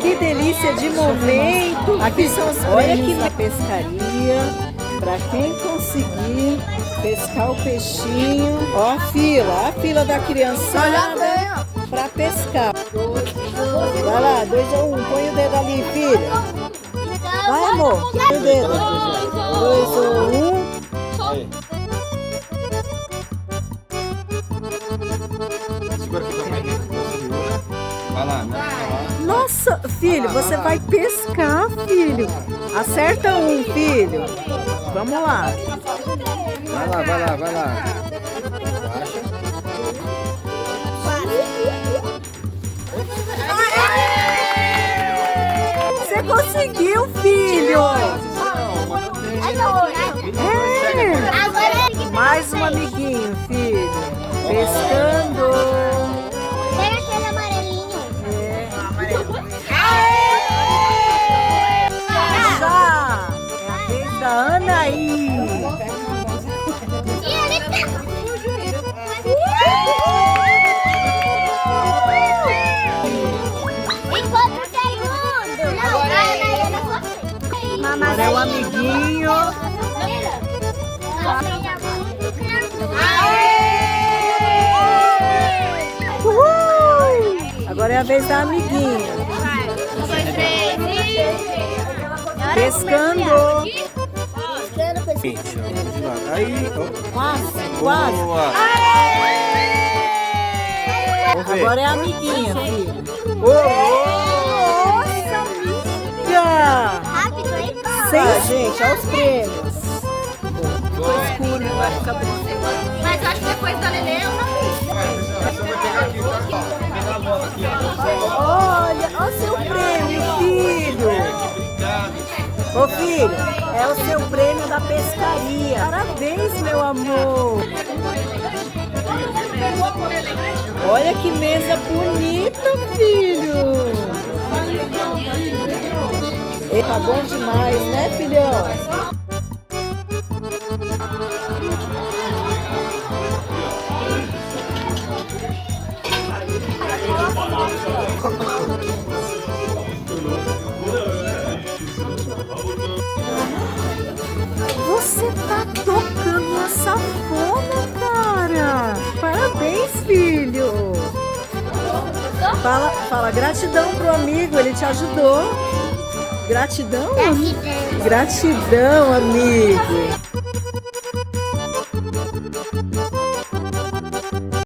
Que delícia de momento! Aqui são os prêmios da pescaria. Para quem conseguir pescar o peixinho. Ó a fila da criançada para pescar. Vai lá, 2 ou 1, põe o dedo ali, filha. Vai, amor, põe o dedo. 2 ou 1. Segura aqui também. Vai lá, né? Nossa, filho, você vai pescar, filho. Acerta um, filho. Vamos lá. Vai lá. Baixa. Você conseguiu, filho. Mais um amiguinho, filho. Pescando. Pega aquele amarelinho. Já é a vez da Anaí. Agora é o amiguinho. Uhul! Agora é a vez da amiguinha. Pescando. Aí, Quase. boa. Agora é a amiguinha, filho. Nossa, amiga! Rápido, hein? Gente, olha os prêmios. Ficou escuro, vai ficar bom. Mas acho que depois da Lelê eu não Olha o seu prêmio, filho. Ô filho, é o seu prêmio da pescaria. Parabéns, meu amor. Olha que mesa bonita, filho. Tá bom demais, né, filhão? Você tá tocando uma sanfona, cara. Parabéns, filho. Fala gratidão pro amigo, ele te ajudou. Gratidão? Gratidão, amigo.